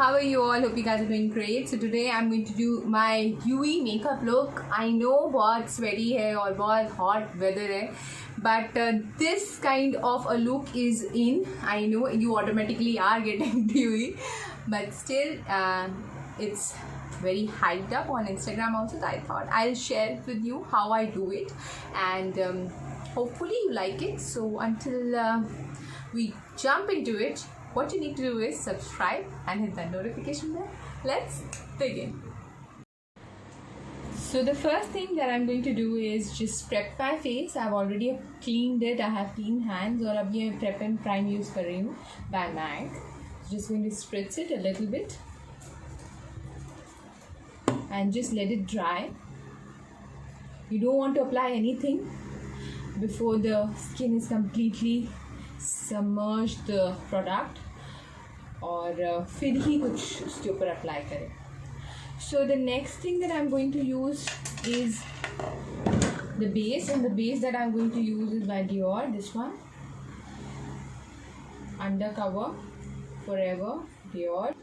How are you all? Hope you guys are doing great. So today I'm going to do my UE makeup look. I know बहुत sweaty है और बहुत hot weather है, but this kind of a look is in. I know you automatically are getting the UE, but still it's very hyped up on Instagram also. So I thought I'll share with you how I do it, and hopefully you like it. So until we jump into it, what you need to do is subscribe and hit that notification bell. Let's begin. So the first thing that I'm going to do is just prep my face. I've already cleaned it. I have clean hands. और अब ये prep and prime use कर रही हूँ by MAC. Just going to spritz it a little bit and just let it dry. You don't want to apply anything before the skin is completely submerged the product, और फिर ही कुछ उसके ऊपर apply करें. So the next thing that I'm going to use is the base, and the base that I'm going to use is by Dior, this one, Undercover Forever Dior.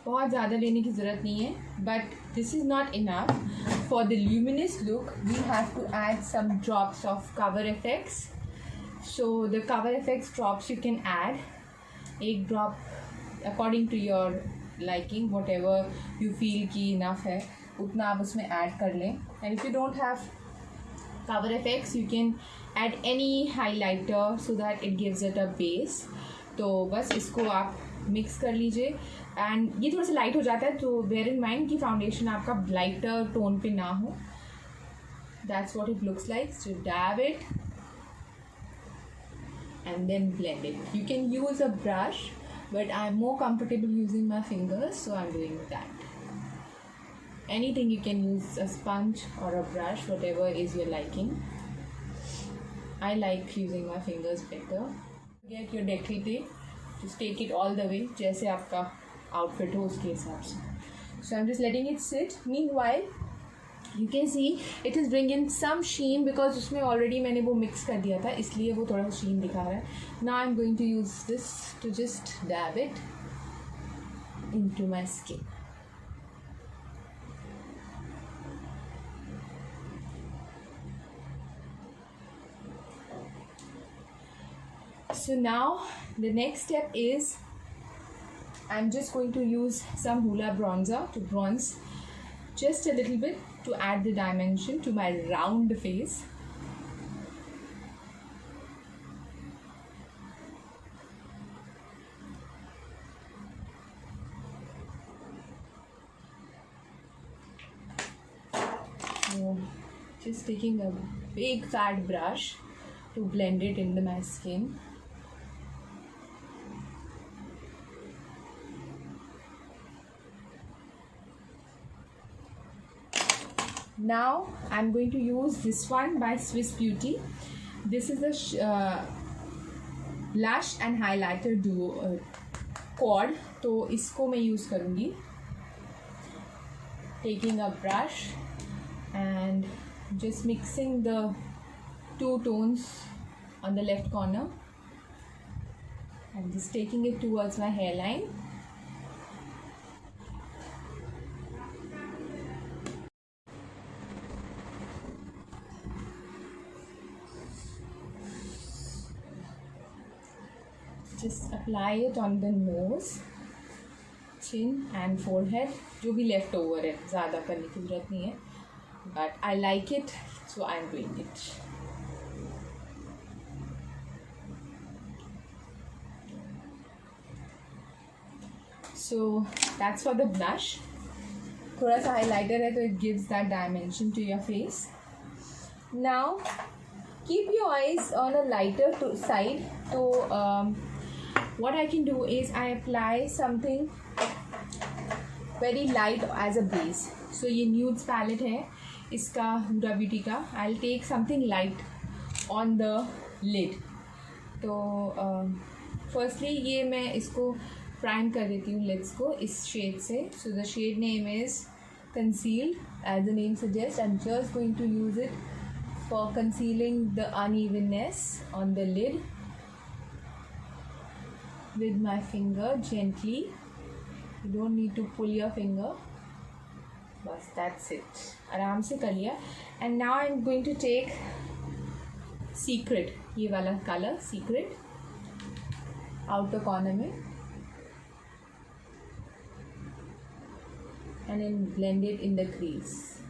बहुत ज़्यादा लेने की ज़रूरत नहीं है, but this is not enough. For the luminous look, we have to add some drops of Cover FX. So the Cover FX drops you can add एक drop according to your liking, whatever you feel कि enough है उतना आप उसमें add कर लें. And if you don't have Cover FX, you can add any highlighter so that it gives it a base. तो बस इसको आप मिक्स कर लीजिए. एंड ये थोड़ा सा लाइट हो जाता है, तो बेयर इन माइंड कि फाउंडेशन आपका लाइटर टोन पे ना हो. That's what it looks like. So dab it and then blend it. You can use a brush, but I'm more comfortable using my fingers, so I'm doing that. Anything you can use, a sponge or a brush, whatever is your liking. I like using my fingers better. Get your décolleté, just take it all the way, जैसे आपका outfit हो उसके हिसाब से. So I'm just letting it sit. Meanwhile, you can see it is bringing some sheen because उसमें already मैंने वो mix कर दिया था, इसलिए वो थोड़ा सा sheen दिखा रहा है. Now I'm going to use this to just dab it into my skin. So now the next step is I'm just going to use some Hoola bronzer to bronze just a little bit to add the dimension to my round face. So just taking a big fat brush to blend it into my skin. Now I'm going to use this one by Swiss Beauty. This is a lash and highlighter duo quad. तो इसको मैं use करूँगी. Taking a brush and just mixing the two tones on the left corner and just taking it towards my hairline. Just apply it on the nose, chin and forehead. जो भी left over है, ज़्यादा करने की ज़रूरत नहीं है, but I like it, so I'm doing it. So that's for the blush. थोड़ा सा highlighter है, तो it gives that dimension to your face. Now keep your eyes on a lighter side. So what I can do is I apply something very light as a base. So ये nudes palette है इसका Huda Beauty का. I'll take something light on the lid. तो firstly ये मैं इसको prime कर देती हूँ lids को इस shade से. So the shade name is Concealed, as the name suggests. I'm just going to use it for concealing the unevenness on the lid with my finger gently. You don't need to pull your finger. Bas, that's it. आराम से कर लिया. And now I'm going to take Secret, ये वाला color Secret, outer corner में, and then blend it in the crease.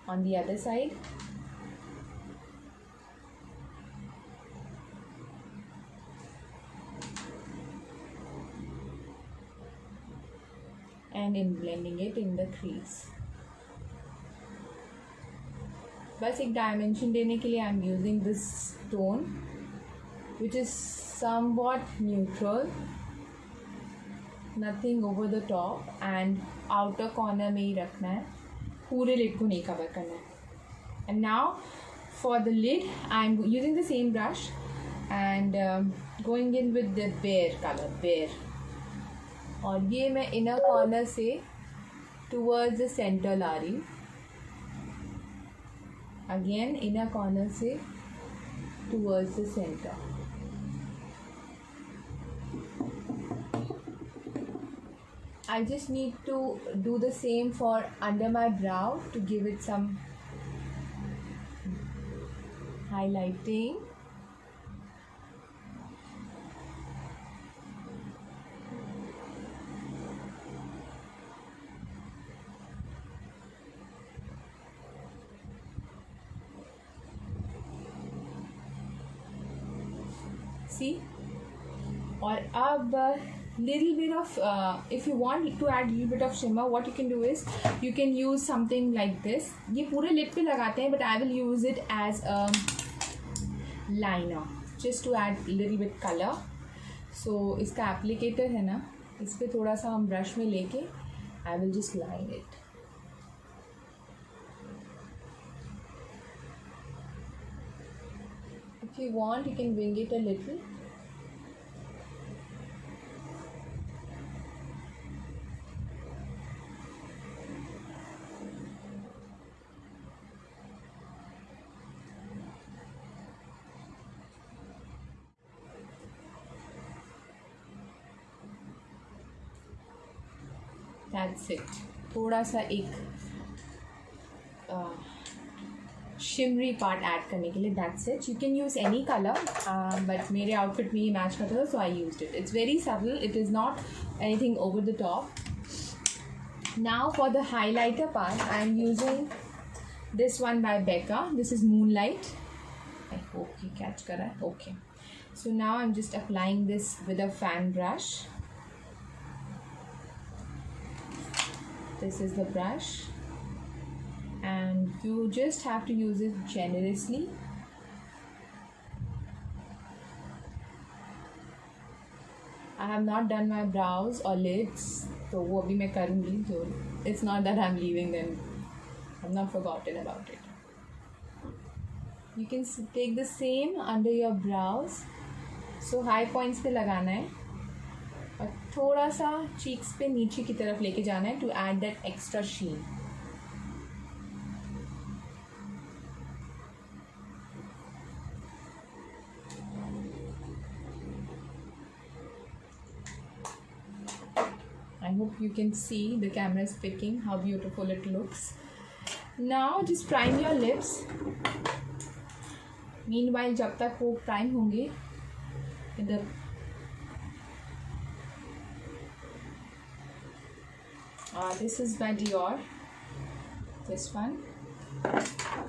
On the other side. And in blending it in the crease. बस एक dimension देने के लिए I am using this tone which is somewhat neutral, nothing over the top, and outer corner में ही रखना है, पूरे lid को नहीं cover करना है. And now for the lid I am using the same brush and going in with the Bare color, Bare. और ये मैं inner corner से towards the center ला रही हूँ. Again inner corner से towards the center. I just need to do the same for under my brow to give it some highlighting. See? और अब little bit of if you want to add little bit of shimmer, what you can do is you can use something like this. ये पूरे lip पे लगाते हैं, but I will use it as a liner just to add little bit color. So इसका applicator है ना, इस पे थोड़ा सा हम brush में लेके I will just line it. If you want, you can wing it a little. That's it. थोड़ा सा एक shimmery part add करने के लिए. That's it. You can use any color, but मेरे outfit में ये match करता था, so I used it. It's very subtle. It is not anything over the top. Now for the highlighter part, I am using this one by Becca. This is Moonlight. I hope you catch कर रहा है. Okay. So now I'm just applying this with a fan brush. This is the brush, and you just have to use it generously. I have not done my brows or lids, so वो अभी मैं करूँगी. So it's not that I'm leaving them. I'm not forgotten about it. You can take the same under your brows. So high points पे लगाना है. और थोड़ा सा चीक्स पे नीचे की तरफ लेके जाना है to add that extra sheen. I hope you can see the camera is picking how beautiful it looks. Now just prime your lips. Meanwhile जब तक वो प्राइम होंगे इधर this is by Dior, this one.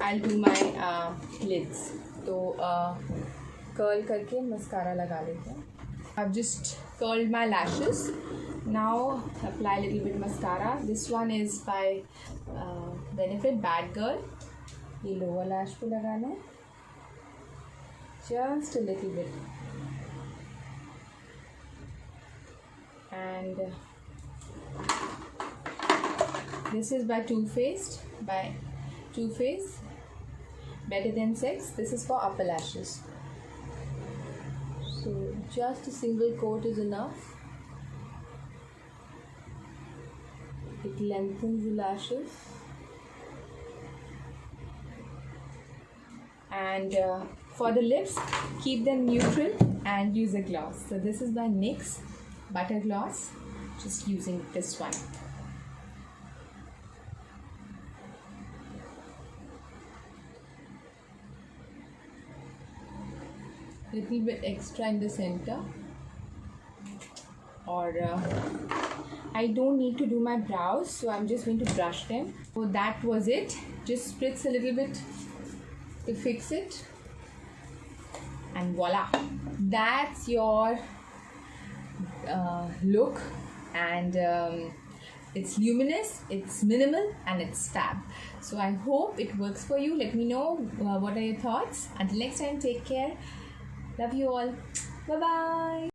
I'll do my lids. तो curl करके mascara लगा लेते हैं. I've just curled my lashes. Now apply a little bit mascara. This one is by Benefit Bad Girl. ये lower lash पे लगाना है. Just a little bit. And this is by Too Faced, Better Than Sex. This is for upper lashes. So just a single coat is enough. It lengthens the lashes. And for the lips, keep them neutral. and use a gloss. So this is my NYX butter gloss, just using this one. Little bit extra in the center, or I don't need to do my brows, so I'm just going to brush them. So that was it. Just spritz a little bit to fix it, and voila, that's your look. And it's luminous, it's minimal, and it's fab. So I hope it works for you. Let me know what are your thoughts. Until next time, take care. Love you all. Bye bye.